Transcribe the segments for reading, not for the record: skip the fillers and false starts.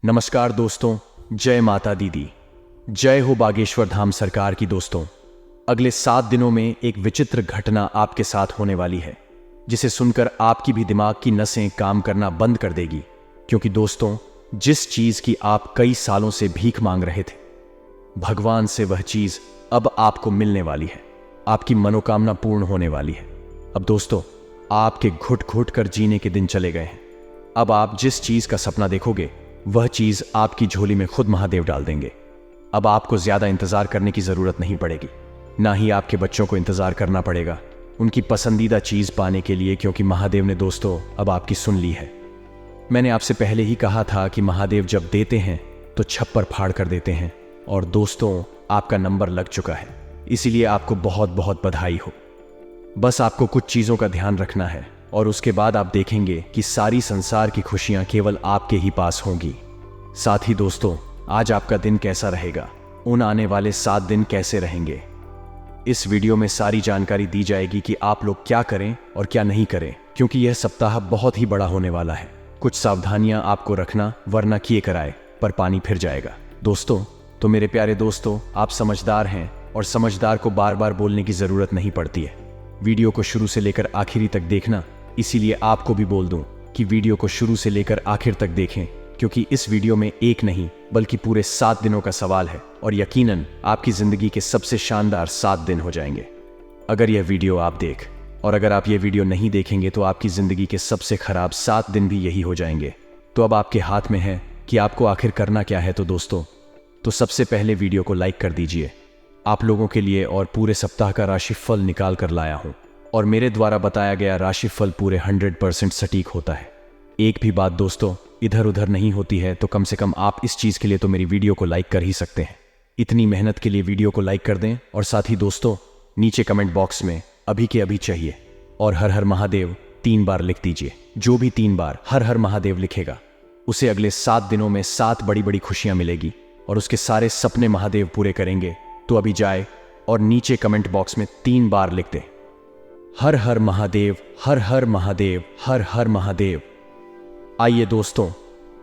नमस्कार दोस्तों, जय माता दीदी, जय हो बागेश्वर धाम सरकार की। दोस्तों, अगले 7 दिनों में एक विचित्र घटना आपके साथ होने वाली है, जिसे सुनकर आपकी भी दिमाग की नसें काम करना बंद कर देगी। क्योंकि दोस्तों, जिस चीज की आप कई सालों से भीख मांग रहे थे, भगवान से वह चीज अब आपको मिलने वाली है। आपकी मनोकामना पूर्ण होने वाली है। अब दोस्तों, आपके घुट घुट कर जीने के दिन चले गए हैं। अब आप जिस चीज का सपना देखोगे, वह चीज आपकी झोली में खुद महादेव डाल देंगे। अब आपको ज्यादा इंतजार करने की जरूरत नहीं पड़ेगी, ना ही आपके बच्चों को इंतजार करना पड़ेगा उनकी पसंदीदा चीज पाने के लिए, क्योंकि महादेव ने दोस्तों अब आपकी सुन ली है। मैंने आपसे पहले ही कहा था कि महादेव जब देते हैं तो छप्पर फाड़ कर देते हैं, और दोस्तों आपका नंबर लग चुका है। इसीलिए आपको बहुत बहुत बधाई हो। बस आपको कुछ चीजों का ध्यान रखना है, और उसके बाद आप देखेंगे कि सारी संसार की खुशियां केवल आपके ही पास होंगी। साथ ही दोस्तों, आज आपका दिन कैसा रहेगा, उन आने वाले 7 दिन कैसे रहेंगे, इस वीडियो में सारी जानकारी दी जाएगी कि आप लोग क्या करें और क्या नहीं करें, क्योंकि यह सप्ताह बहुत ही बड़ा होने वाला है। कुछ सावधानियां आपको रखना, वरना किए कराए पर पानी फिर जाएगा। दोस्तों, तो मेरे प्यारे दोस्तों, आप समझदार हैं और समझदार को बार बार बोलने की जरूरत नहीं पड़ती है। वीडियो को शुरू से लेकर आखिरी तक देखना। इसीलिए आपको भी बोल दूं कि वीडियो को शुरू से लेकर आखिर तक देखें, क्योंकि इस वीडियो में एक नहीं बल्कि पूरे 7 दिनों का सवाल है, और यकीनन आपकी जिंदगी के सबसे शानदार 7 दिन हो जाएंगे अगर यह वीडियो आप देख। और अगर आप यह वीडियो नहीं देखेंगे तो आपकी जिंदगी के सबसे खराब 7 दिन भी यही हो जाएंगे। तो अब आपके हाथ में है कि आपको आखिर करना क्या है। तो दोस्तों, तो सबसे पहले वीडियो को लाइक कर दीजिए। आप लोगों के लिए और पूरे सप्ताह का राशिफल निकाल कर लाया हूं, और मेरे द्वारा बताया गया राशिफल पूरे 100% सटीक होता है। एक भी बात दोस्तों इधर उधर नहीं होती है। तो कम से कम आप इस चीज के लिए तो मेरी वीडियो को लाइक कर ही सकते हैं। इतनी मेहनत के लिए वीडियो को लाइक कर दें, और साथ ही दोस्तों नीचे कमेंट बॉक्स में अभी के अभी चाहिए और हर हर महादेव 3 बार लिख दीजिए। जो भी 3 बार हर हर महादेव लिखेगा, उसे अगले 7 दिनों में 7 बड़ी बड़ी खुशियां मिलेगी, और उसके सारे सपने महादेव पूरे करेंगे। तो अभी जाए और नीचे कमेंट बॉक्स में 3 बार लिख दे, हर हर महादेव, हर हर महादेव, हर हर महादेव। आइए दोस्तों,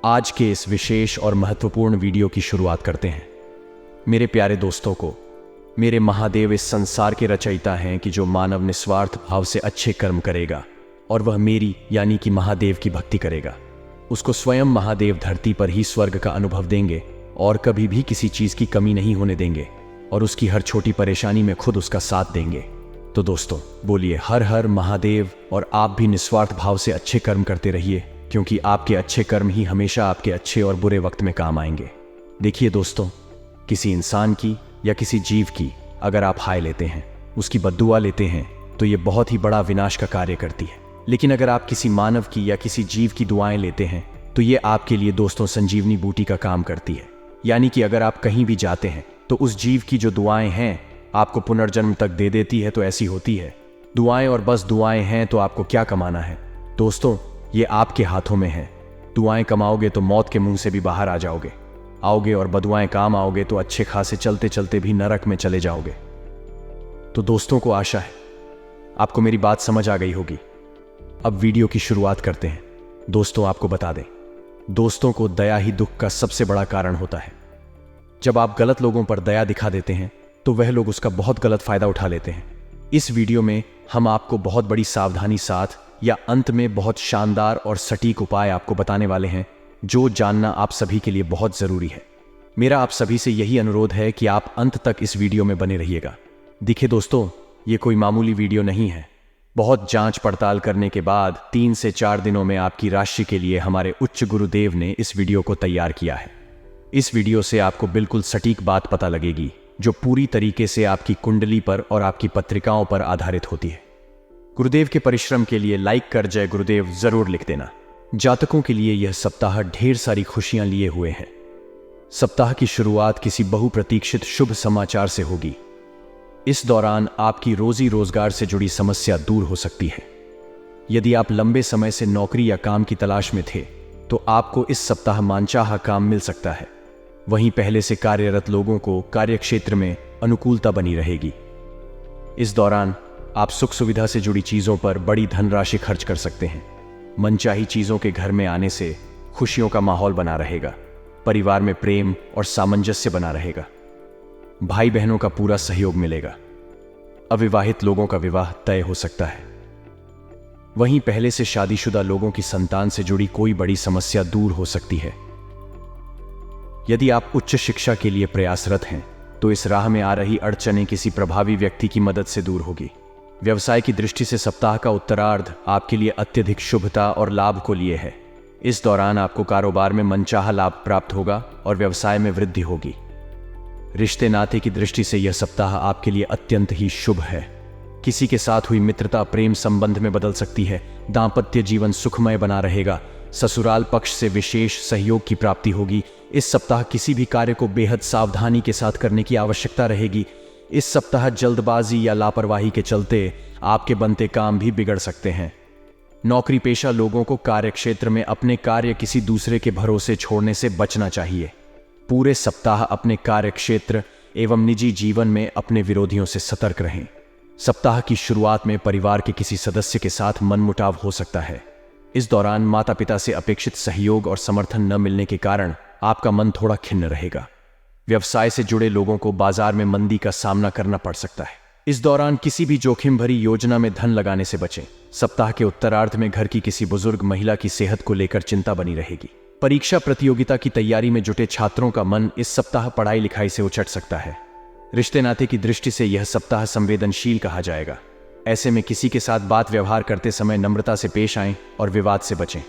आज के इस विशेष और महत्वपूर्ण वीडियो की शुरुआत करते हैं। मेरे प्यारे दोस्तों को, मेरे महादेव इस संसार के रचयिता हैं कि जो मानव निस्वार्थ भाव से अच्छे कर्म करेगा और वह मेरी यानी कि महादेव की भक्ति करेगा, उसको स्वयं महादेव धरती पर ही स्वर्ग का अनुभव देंगे और कभी भी किसी चीज की कमी नहीं होने देंगे, और उसकी हर छोटी परेशानी में खुद उसका साथ देंगे। तो दोस्तों बोलिए हर हर महादेव, और आप भी निस्वार्थ भाव से अच्छे कर्म करते रहिए, क्योंकि आपके अच्छे कर्म ही हमेशा आपके अच्छे और बुरे वक्त में काम आएंगे। देखिए दोस्तों, किसी इंसान की या किसी जीव की अगर आप हाय लेते हैं, उसकी बद्दुआ लेते हैं, तो ये बहुत ही बड़ा विनाश का कार्य करती है। लेकिन अगर आप किसी मानव की या किसी जीव की दुआएं लेते हैं, तो ये आपके लिए दोस्तों संजीवनी बूटी का काम करती है। यानी कि अगर आप कहीं भी जाते हैं तो उस जीव की जो दुआएं हैं आपको पुनर्जन्म तक दे देती है। तो ऐसी होती है दुआएं, और बस दुआएं हैं तो आपको क्या कमाना है दोस्तों, ये आपके हाथों में है। दुआएं कमाओगे तो मौत के मुंह से भी बाहर आ आओगे, और बदुआएं काम आओगे तो अच्छे खासे चलते चलते भी नरक में चले जाओगे। तो दोस्तों को आशा है आपको मेरी बात समझ आ गई होगी। अब वीडियो की शुरुआत करते हैं। दोस्तों आपको बता दें, दोस्तों को दया ही दुख का सबसे बड़ा कारण होता है। जब आप गलत लोगों पर दया दिखा देते हैं तो वह लोग उसका बहुत गलत फायदा उठा लेते हैं। इस वीडियो में हम आपको बहुत बड़ी सावधानी साथ या अंत में बहुत शानदार और सटीक उपाय आपको बताने वाले हैं, जो जानना आप सभी के लिए बहुत जरूरी है। मेरा आप सभी से यही अनुरोध है कि आप अंत तक इस वीडियो में बने रहिएगा। देखिए दोस्तों, ये कोई मामूली वीडियो नहीं है। बहुत जांच पड़ताल करने के बाद 3 से 4 दिनों में आपकी राशि के लिए हमारे उच्च गुरुदेव ने इस वीडियो को तैयार किया है। इस वीडियो से आपको बिल्कुल सटीक बात पता लगेगी, जो पूरी तरीके से आपकी कुंडली पर और आपकी पत्रिकाओं पर आधारित होती है। गुरुदेव के परिश्रम के लिए लाइक कर जय गुरुदेव जरूर लिख देना। जातकों के लिए यह सप्ताह ढेर सारी खुशियां लिए हुए है। सप्ताह की शुरुआत किसी बहुप्रतीक्षित शुभ समाचार से होगी। इस दौरान आपकी रोजी रोजगार से जुड़ी समस्या दूर हो सकती है। यदि आप लंबे समय से नौकरी या काम की तलाश में थे तो आपको इस सप्ताह मानचाहा काम मिल सकता है। वहीं पहले से कार्यरत लोगों को कार्यक्षेत्र में अनुकूलता बनी रहेगी। इस दौरान आप सुख सुविधा से जुड़ी चीजों पर बड़ी धनराशि खर्च कर सकते हैं। मनचाही चीजों के घर में आने से खुशियों का माहौल बना रहेगा। परिवार में प्रेम और सामंजस्य बना रहेगा। भाई बहनों का पूरा सहयोग मिलेगा। अविवाहित लोगों का विवाह तय हो सकता है। वहीं पहले से शादीशुदा लोगों की संतान से जुड़ी कोई बड़ी समस्या दूर हो सकती है। यदि आप उच्च शिक्षा के लिए प्रयासरत हैं तो इस राह में आ रही अड़चनें किसी प्रभावी व्यक्ति की मदद से दूर होगी। व्यवसाय की दृष्टि से सप्ताह का उत्तरार्ध आपके लिए अत्यधिक शुभता और लाभ को लिए है। इस दौरान आपको कारोबार में मनचाहा लाभ प्राप्त होगा और व्यवसाय में वृद्धि होगी। रिश्ते नाते की दृष्टि से यह सप्ताह आपके लिए अत्यंत ही शुभ है। किसी के साथ हुई मित्रता प्रेम संबंध में बदल सकती है। दांपत्य जीवन सुखमय बना रहेगा। ससुराल पक्ष से विशेष सहयोग की प्राप्ति होगी। इस सप्ताह किसी भी कार्य को बेहद सावधानी के साथ करने की आवश्यकता रहेगी। इस सप्ताह जल्दबाजी या लापरवाही के चलते आपके बनते काम भी बिगड़ सकते हैं। नौकरी पेशा लोगों को कार्यक्षेत्र में अपने कार्य किसी दूसरे के भरोसे छोड़ने से बचना चाहिए। पूरे सप्ताह अपने कार्यक्षेत्र एवं निजी जीवन में अपने विरोधियों से सतर्क रहें। सप्ताह की शुरुआत में परिवार के किसी सदस्य के साथ मनमुटाव हो सकता है। इस दौरान माता पिता से अपेक्षित सहयोग और समर्थन न मिलने के कारण आपका मन थोड़ा खिन्न रहेगा। व्यवसाय से जुड़े लोगों को बाजार में मंदी का सामना करना पड़ सकता है। इस दौरान किसी भी जोखिम भरी योजना में धन लगाने से बचें। सप्ताह के उत्तरार्ध में घर की किसी बुजुर्ग महिला की सेहत को लेकर चिंता बनी रहेगी। परीक्षा प्रतियोगिता की तैयारी में जुटे छात्रों का मन इस सप्ताह पढ़ाई लिखाई से उचट सकता है। रिश्ते नाते की दृष्टि से यह सप्ताह संवेदनशील कहा जाएगा। ऐसे में किसी के साथ बात व्यवहार करते समय नम्रता से पेश आएं और विवाद से बचें।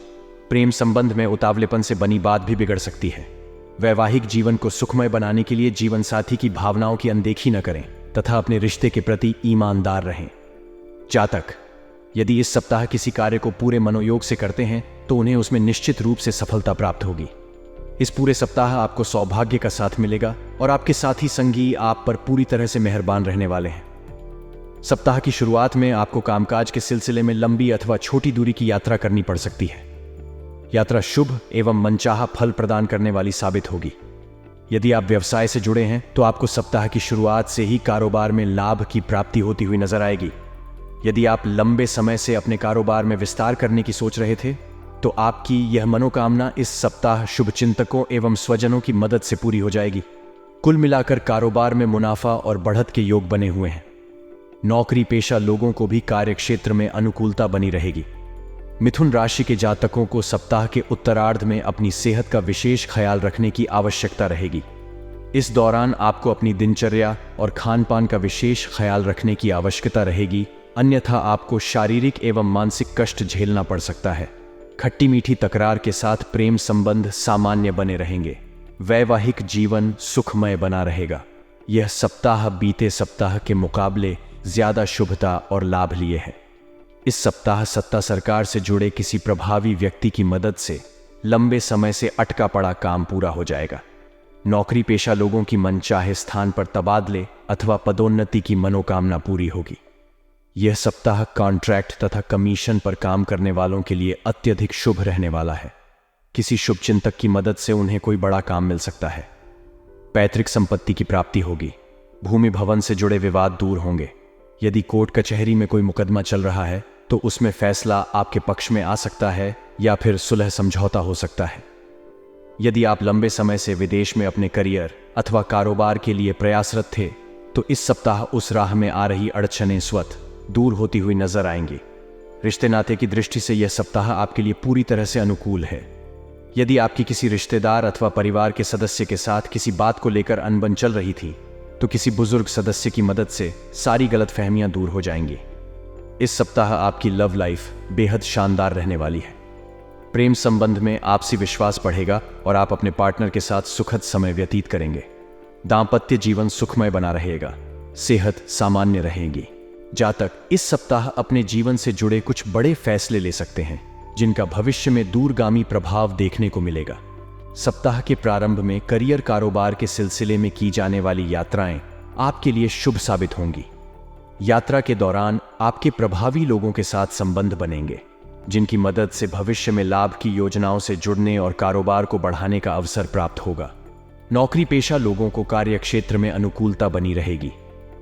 प्रेम संबंध में उतावलेपन से बनी बात भी बिगड़ सकती है। वैवाहिक जीवन को सुखमय बनाने के लिए जीवन साथी की भावनाओं की अनदेखी न करें तथा अपने रिश्ते के प्रति ईमानदार रहें। जातक, यदि इस सप्ताह किसी कार्य को पूरे मनोयोग से करते हैं तो उन्हें उसमें निश्चित रूप से सफलता प्राप्त होगी। इस पूरे सप्ताह आपको सौभाग्य का साथ मिलेगा और आपके साथी संगी आप पर पूरी तरह से मेहरबान रहने वाले हैं। सप्ताह की शुरुआत में आपको कामकाज के सिलसिले में लंबी अथवा छोटी दूरी की यात्रा करनी पड़ सकती है। यात्रा शुभ एवं मनचाहा फल प्रदान करने वाली साबित होगी। यदि आप व्यवसाय से जुड़े हैं तो आपको सप्ताह की शुरुआत से ही कारोबार में लाभ की प्राप्ति होती हुई नजर आएगी। यदि आप लंबे समय से अपने कारोबार में विस्तार करने की सोच रहे थे तो आपकी यह मनोकामना इस सप्ताह शुभचिंतकों एवं स्वजनों की मदद से पूरी हो जाएगी। कुल मिलाकर कारोबार में मुनाफा और बढ़त के योग बने हुए हैं। नौकरी पेशा लोगों को भी कार्यक्षेत्र में अनुकूलता बनी रहेगी। मिथुन राशि के जातकों को सप्ताह के उत्तरार्ध में अपनी सेहत का विशेष ख्याल रखने की आवश्यकता रहेगी। इस दौरान आपको अपनी दिनचर्या और खान पान का विशेष ख्याल रखने की आवश्यकता रहेगी, अन्यथा आपको शारीरिक एवं मानसिक कष्ट झेलना पड़ सकता है। खट्टी मीठी तकरार के साथ प्रेम संबंध सामान्य बने रहेंगे। वैवाहिक जीवन सुखमय बना रहेगा। यह सप्ताह बीते सप्ताह के मुकाबले ज्यादा शुभता और लाभ लिए है। इस सप्ताह सत्ता सरकार से जुड़े किसी प्रभावी व्यक्ति की मदद से लंबे समय से अटका पड़ा काम पूरा हो जाएगा। नौकरी पेशा लोगों की मनचाहे स्थान पर तबादले अथवा पदोन्नति की मनोकामना पूरी होगी। यह सप्ताह कॉन्ट्रैक्ट तथा कमीशन पर काम करने वालों के लिए अत्यधिक शुभ रहने वाला है। किसी शुभचिंतक की मदद से उन्हें कोई बड़ा काम मिल सकता है। पैतृक संपत्ति की प्राप्ति होगी। भूमि भवन से जुड़े विवाद दूर होंगे। यदि कोर्ट कचहरी में कोई मुकदमा चल रहा है तो उसमें फैसला आपके पक्ष में आ सकता है या फिर सुलह समझौता हो सकता है। यदि आप लंबे समय से विदेश में अपने करियर अथवा कारोबार के लिए प्रयासरत थे तो इस सप्ताह उस राह में आ रही अड़चनें स्वतः दूर होती हुई नजर आएंगी। रिश्ते नाते की दृष्टि से यह सप्ताह आपके लिए पूरी तरह से अनुकूल है। यदि आपकी किसी रिश्तेदार अथवा परिवार के सदस्य के साथ किसी बात को लेकर अनबन चल रही थी तो किसी बुजुर्ग सदस्य की मदद से सारी गलतफहमियां दूर हो जाएंगी। इस सप्ताह आपकी लव लाइफ बेहद शानदार रहने वाली है। प्रेम संबंध में आपसी विश्वास बढ़ेगा और आप अपने पार्टनर के साथ सुखद समय व्यतीत करेंगे। दांपत्य जीवन सुखमय बना रहेगा। सेहत सामान्य रहेगी। जातक इस सप्ताह अपने जीवन से जुड़े कुछ बड़े फैसले ले सकते हैं जिनका भविष्य में दूरगामी प्रभाव देखने को मिलेगा। सप्ताह के प्रारंभ में करियर कारोबार के सिलसिले में की जाने वाली यात्राएं आपके लिए शुभ साबित होंगी। यात्रा के दौरान आपके प्रभावी लोगों के साथ संबंध बनेंगे जिनकी मदद से भविष्य में लाभ की योजनाओं से जुड़ने और कारोबार को बढ़ाने का अवसर प्राप्त होगा। नौकरी पेशा लोगों को कार्यक्षेत्र में अनुकूलता बनी रहेगी।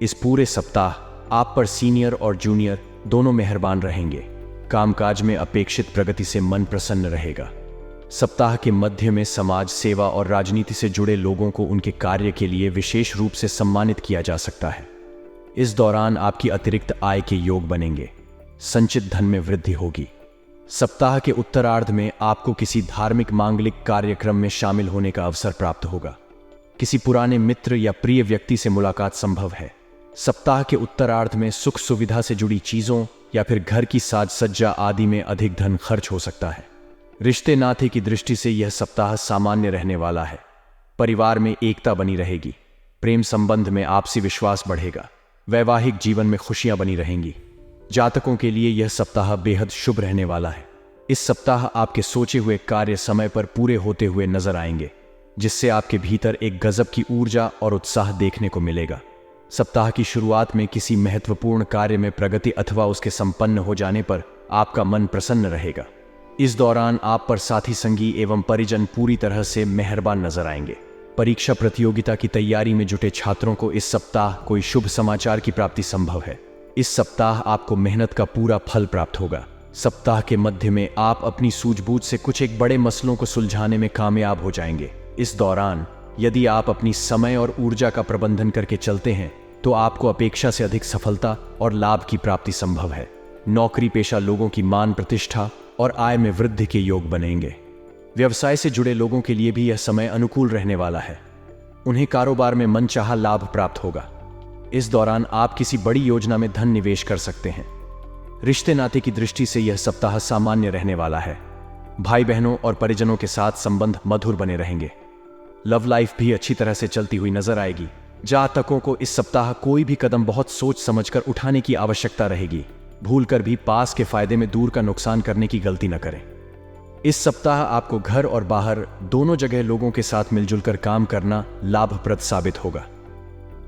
इस पूरे सप्ताह आप पर सीनियर और जूनियर दोनों मेहरबान रहेंगे। कामकाज में अपेक्षित प्रगति से मन प्रसन्न रहेगा। सप्ताह के मध्य में समाज सेवा और राजनीति से जुड़े लोगों को उनके कार्य के लिए विशेष रूप से सम्मानित किया जा सकता है। इस दौरान आपकी अतिरिक्त आय के योग बनेंगे। संचित धन में वृद्धि होगी। सप्ताह के उत्तरार्ध में आपको किसी धार्मिक मांगलिक कार्यक्रम में शामिल होने का अवसर प्राप्त होगा। किसी पुराने मित्र या प्रिय व्यक्ति से मुलाकात संभव है। सप्ताह के उत्तरार्ध में सुख सुविधा से जुड़ी चीजों या फिर घर की साज सज्जा आदि में अधिक धन खर्च हो सकता है। रिश्ते नाते की दृष्टि से यह सप्ताह सामान्य रहने वाला है। परिवार में एकता बनी रहेगी। प्रेम संबंध में आपसी विश्वास बढ़ेगा। वैवाहिक जीवन में खुशियां बनी रहेंगी। जातकों के लिए यह सप्ताह बेहद शुभ रहने वाला है। इस सप्ताह आपके सोचे हुए कार्य समय पर पूरे होते हुए नजर आएंगे, जिससे आपके भीतर एक गजब की ऊर्जा और उत्साह देखने को मिलेगा। सप्ताह की शुरुआत में किसी महत्वपूर्ण कार्य में प्रगति अथवा उसके संपन्न हो जाने पर आपका मन प्रसन्न रहेगा। इस दौरान आप पर साथी संगी एवं परिजन पूरी तरह से मेहरबान नजर आएंगे। परीक्षा प्रतियोगिता की तैयारी में जुटे छात्रों को इस सप्ताह कोई शुभ समाचार की प्राप्ति संभव है। इस सप्ताह आपको मेहनत का पूरा फल प्राप्त होगा। सप्ताह के मध्य में आप अपनी सूझबूझ से कुछ एक बड़े मसलों को सुलझाने में कामयाब हो जाएंगे। इस दौरान यदि आप अपनी समय और ऊर्जा का प्रबंधन करके चलते हैं तो आपको अपेक्षा से अधिक सफलता और लाभ की प्राप्ति संभव है। नौकरी पेशा लोगों की मान प्रतिष्ठा और आय में वृद्धि के योग बनेंगे। व्यवसाय से जुड़े लोगों के लिए भी यह समय अनुकूल रहने वाला है। उन्हें कारोबार में मनचाहा लाभ प्राप्त होगा। इस दौरान आप किसी बड़ी योजना में धन निवेश कर सकते हैं। रिश्ते नाते की दृष्टि से यह सप्ताह सामान्य रहने वाला है। भाई बहनों और परिजनों के साथ संबंध मधुर बने रहेंगे। लव लाइफ भी अच्छी तरह से चलती हुई नजर आएगी। जातकों को इस सप्ताह कोई भी कदम बहुत सोच समझकर उठाने की आवश्यकता रहेगी। भूलकर भी पास के फायदे में दूर का नुकसान करने की गलती न करें। इस सप्ताह आपको घर और बाहर दोनों जगह लोगों के साथ मिलजुल कर काम करना लाभप्रद साबित होगा।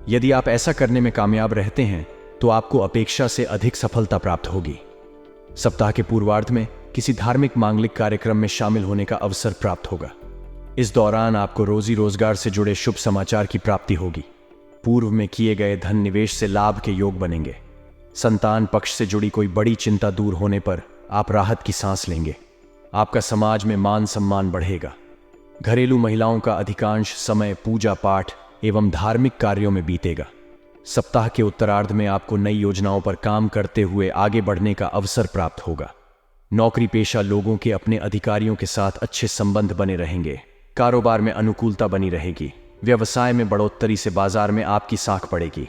यदि आप ऐसा करने में कामयाब रहते हैं तो आपको अपेक्षा से अधिक सफलता प्राप्त होगी। सप्ताह के पूर्वार्ध में किसी धार्मिक मांगलिक कार्यक्रम में शामिल होने का अवसर प्राप्त होगा। इस दौरान आपको रोजी रोजगार से जुड़े शुभ समाचार की प्राप्ति होगी। पूर्व में किए गए धन निवेश से लाभ के योग बनेंगे। संतान पक्ष से जुड़ी कोई बड़ी चिंता दूर होने पर आप राहत की सांस लेंगे। आपका समाज में मान सम्मान बढ़ेगा। घरेलू महिलाओं का अधिकांश समय पूजा पाठ एवं धार्मिक कार्यों में बीतेगा। सप्ताह के उत्तरार्ध में आपको नई योजनाओं पर काम करते हुए आगे बढ़ने का अवसर प्राप्त होगा। नौकरी पेशा लोगों के अपने अधिकारियों के साथ अच्छे संबंध बने रहेंगे। कारोबार में अनुकूलता बनी रहेगी। व्यवसाय में बढ़ोतरी से बाजार में आपकी साख पड़ेगी।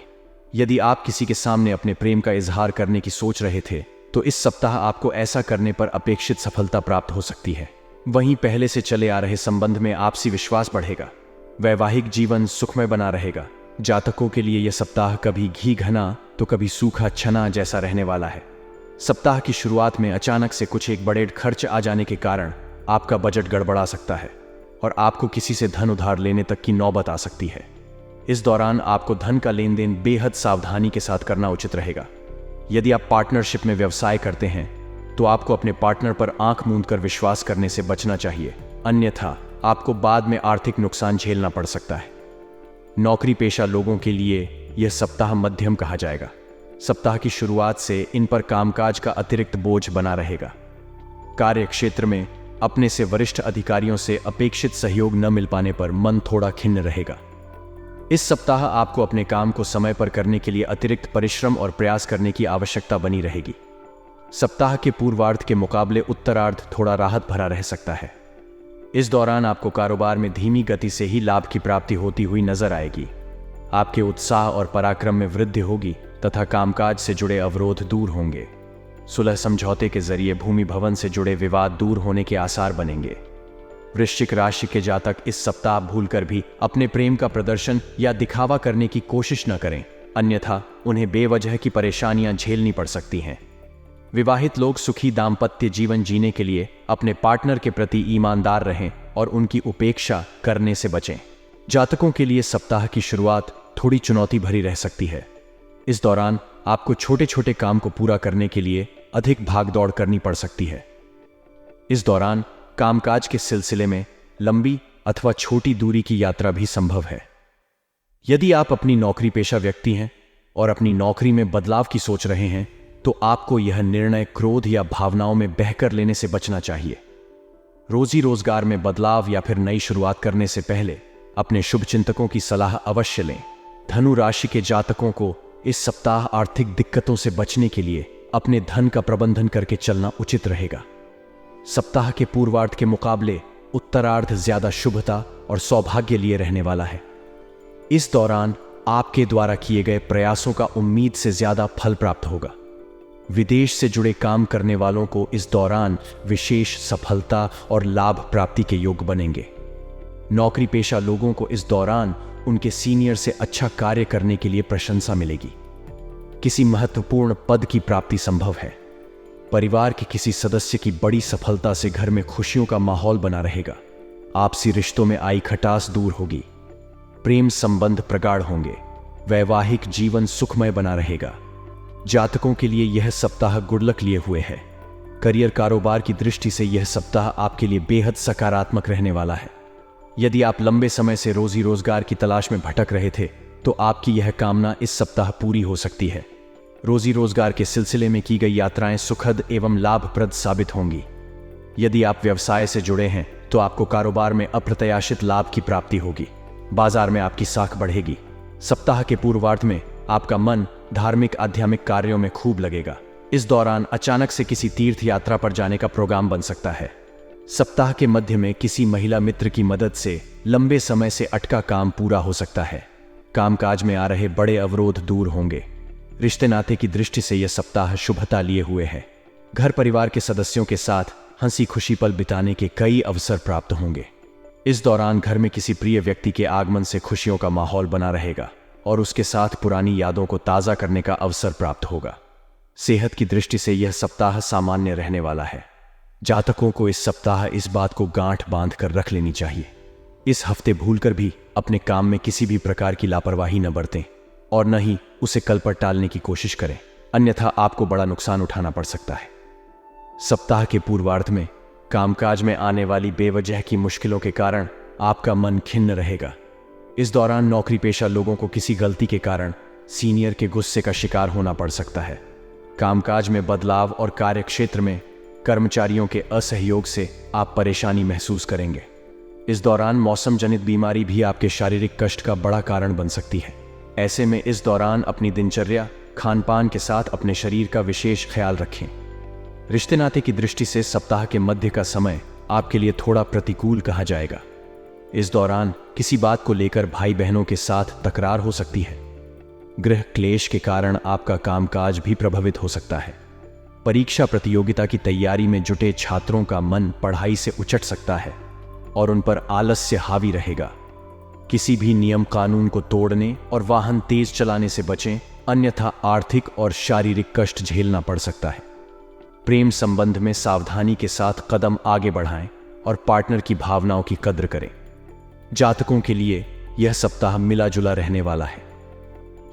यदि आप किसी के सामने अपने प्रेम का इजहार करने की सोच रहे थे तो इस सप्ताह आपको ऐसा करने पर अपेक्षित सफलता प्राप्त हो सकती है। वहीं पहले से चले आ रहे संबंध में आपसी विश्वास बढ़ेगा। वैवाहिक जीवन सुखमय बना रहेगा। जातकों के लिए यह सप्ताह कभी घी घना तो कभी सूखा छना जैसा रहने वाला है। सप्ताह की शुरुआत में अचानक से कुछ एक बड़े खर्च आ जाने के कारण आपका बजट गड़बड़ा सकता है और आपको किसी से धन उधार लेने तक की नौबत आ सकती है। इस दौरान आपको धन का लेन देन बेहद सावधानी के साथ करना उचित रहेगा। यदि आप पार्टनरशिप में व्यवसाय करते हैं तो आपको अपने पार्टनर पर आंख मूंद कर विश्वास करने से बचना चाहिए, अन्यथा आपको बाद में आर्थिक नुकसान झेलना पड़ सकता है। नौकरी पेशा लोगों के लिए यह सप्ताह मध्यम कहा जाएगा। सप्ताह की शुरुआत से इन पर कामकाज का अतिरिक्त बोझ बना रहेगा। कार्य क्षेत्र में अपने से वरिष्ठ अधिकारियों से अपेक्षित सहयोग न मिल पाने पर मन थोड़ा खिन्न रहेगा। इस सप्ताह आपको अपने काम को समय पर करने के लिए अतिरिक्त परिश्रम और प्रयास करने की आवश्यकता बनी रहेगी। सप्ताह के पूर्वार्ध के मुकाबले उत्तरार्ध थोड़ा राहत भरा रह सकता है। इस दौरान आपको कारोबार में धीमी गति से ही लाभ की प्राप्ति होती हुई नजर आएगी। आपके उत्साह और पराक्रम में वृद्धि होगी तथा कामकाज से जुड़े अवरोध दूर होंगे। सुलह समझौते के जरिए भूमि भवन से जुड़े विवाद दूर होने के आसार बनेंगे। वृश्चिक राशि के जातक इस सप्ताह भूलकर भी अपने प्रेम का प्रदर्शन या दिखावा करने की कोशिश न करें, अन्यथा उन्हें बेवजह की परेशानियां झेलनी पड़ सकती हैं। विवाहित लोग सुखी दाम्पत्य जीवन जीने के लिए अपने पार्टनर के प्रति ईमानदार रहें और उनकी उपेक्षा करने से बचें। जातकों के लिए सप्ताह की शुरुआत थोड़ी चुनौती भरी रह सकती है। इस दौरान आपको छोटे छोटे काम को पूरा करने के लिए अधिक भागदौड़ करनी पड़ सकती है। इस दौरान कामकाज के सिलसिले में लंबी अथवा छोटी दूरी की यात्रा भी संभव है। यदि आप अपनी नौकरी पेशा व्यक्ति हैं और अपनी नौकरी में बदलाव की सोच रहे हैं तो आपको यह निर्णय क्रोध या भावनाओं में बहकर लेने से बचना चाहिए। रोजी रोजगार में बदलाव या फिर नई शुरुआत करने से पहले अपने शुभ चिंतकों की सलाह अवश्य लें। धनु राशि के जातकों को इस सप्ताह आर्थिक दिक्कतों से बचने के लिए अपने धन का प्रबंधन करके चलना उचित रहेगा। सप्ताह के पूर्वार्ध के मुकाबले उत्तरार्ध ज्यादा शुभता और सौभाग्य लिए रहने वाला है। इस दौरान आपके द्वारा किए गए प्रयासों का उम्मीद से ज्यादा फल प्राप्त होगा। विदेश से जुड़े काम करने वालों को इस दौरान विशेष सफलता और लाभ प्राप्ति के योग बनेंगे। नौकरी पेशा लोगों को इस दौरान उनके सीनियर से अच्छा कार्य करने के लिए प्रशंसा मिलेगी। किसी महत्वपूर्ण पद की प्राप्ति संभव है। परिवार के किसी सदस्य की बड़ी सफलता से घर में खुशियों का माहौल बना रहेगा। आपसी रिश्तों में आई खटास दूर होगी। प्रेम संबंध प्रगाढ़ होंगे। वैवाहिक जीवन सुखमय बना रहेगा। जातकों के लिए यह सप्ताह गुड लक लिए हुए है। करियर कारोबार की दृष्टि से यह सप्ताह आपके लिए बेहद सकारात्मक रहने वाला है। यदि आप लंबे समय से रोजी रोजगार की तलाश में भटक रहे थे तो आपकी यह कामना इस सप्ताह पूरी हो सकती है। रोजी रोजगार के सिलसिले में की गई यात्राएं सुखद एवं लाभप्रद साबित होंगी। यदि आप व्यवसाय से जुड़े हैं तो आपको कारोबार में अप्रत्याशित लाभ की प्राप्ति होगी। बाजार में आपकी साख बढ़ेगी। सप्ताह के पूर्वार्ध में आपका मन धार्मिक आध्यात्मिक कार्यों में खूब लगेगा। इस दौरान अचानक से किसी तीर्थ यात्रा पर जाने का प्रोग्राम बन सकता है। सप्ताह के मध्य में किसी महिला मित्र की मदद से लंबे समय से अटका काम पूरा हो सकता है। कामकाज में आ रहे बड़े अवरोध दूर होंगे। रिश्ते नाते की दृष्टि से यह सप्ताह शुभता लिए हुए है। घर परिवार के सदस्यों के साथ हंसी खुशी पल बिताने के कई अवसर प्राप्त होंगे। इस दौरान घर में किसी प्रिय व्यक्ति के आगमन से खुशियों का माहौल बना रहेगा और उसके साथ पुरानी यादों को ताज़ा करने का अवसर प्राप्त होगा। सेहत की दृष्टि से यह सप्ताह सामान्य रहने वाला है। जातकों को इस सप्ताह इस बात को गांठ बांध कर रख लेनी चाहिए। इस हफ्ते भूलकर भी अपने काम में किसी भी प्रकार की लापरवाही न बरतें और न ही उसे कल पर टालने की कोशिश करें, अन्यथा आपको बड़ा नुकसान उठाना पड़ सकता है। सप्ताह के पूर्वार्ध में कामकाज में आने वाली बेवजह की मुश्किलों के कारण आपका मन खिन्न रहेगा। इस दौरान नौकरी पेशा लोगों को किसी गलती के कारण सीनियर के गुस्से का शिकार होना पड़ सकता है। कामकाज में बदलाव और कार्यक्षेत्र में कर्मचारियों के असहयोग से आप परेशानी महसूस करेंगे। इस दौरान मौसम जनित बीमारी भी आपके शारीरिक कष्ट का बड़ा कारण बन सकती है। ऐसे में इस दौरान अपनी दिनचर्या खान पान के साथ अपने शरीर का विशेष ख्याल रखें। रिश्ते नाते की दृष्टि से सप्ताह के मध्य का समय आपके लिए थोड़ा प्रतिकूल कहा जाएगा। इस दौरान किसी बात को लेकर भाई बहनों के साथ तकरार हो सकती है। गृह क्लेश के कारण आपका कामकाज भी प्रभावित हो सकता है। परीक्षा प्रतियोगिता की तैयारी में जुटे छात्रों का मन पढ़ाई से उचट सकता है और उन पर आलस्य हावी रहेगा। किसी भी नियम कानून को तोड़ने और वाहन तेज चलाने से बचें, अन्यथा आर्थिक और शारीरिक कष्ट झेलना पड़ सकता है। प्रेम संबंध में सावधानी के साथ कदम आगे बढ़ाएं और पार्टनर की भावनाओं की कद्र करें। जातकों के लिए यह सप्ताह मिला जुला रहने वाला है।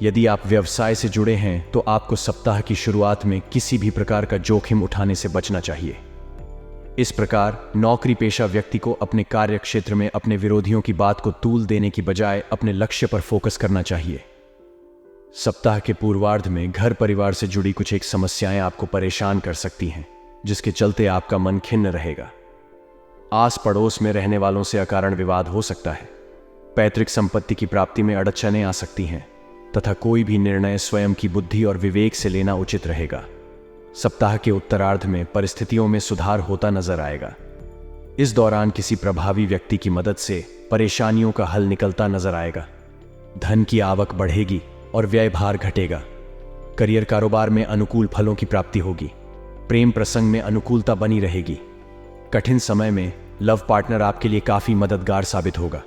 यदि आप व्यवसाय से जुड़े हैं तो आपको सप्ताह की शुरुआत में किसी भी प्रकार का जोखिम उठाने से बचना चाहिए। इस प्रकार नौकरी पेशा व्यक्ति को अपने कार्य क्षेत्र में अपने विरोधियों की बात को तूल देने की बजाय अपने लक्ष्य पर फोकस करना चाहिए। सप्ताह के पूर्वार्ध में घर परिवार से जुड़ी कुछ एक समस्याएं आपको परेशान कर सकती हैं, जिसके चलते आपका मन खिन्न रहेगा। आस पड़ोस में रहने वालों से अकारण विवाद हो सकता है। पैतृक संपत्ति की प्राप्ति में अड़चनें आ सकती हैं तथा कोई भी निर्णय स्वयं की बुद्धि और विवेक से लेना उचित रहेगा। सप्ताह के उत्तरार्ध में परिस्थितियों में सुधार होता नजर आएगा। इस दौरान किसी प्रभावी व्यक्ति की मदद से परेशानियों का हल निकलता नजर आएगा। धन की आवक बढ़ेगी और व्यय भार घटेगा। करियर कारोबार में अनुकूल फलों की प्राप्ति होगी। प्रेम प्रसंग में अनुकूलता बनी रहेगी। कठिन समय में लव पार्टनर आपके लिए काफी मददगार साबित होगा।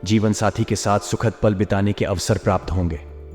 जीवन साथी के साथ सुखद पल बिताने के अवसर प्राप्त होंगे।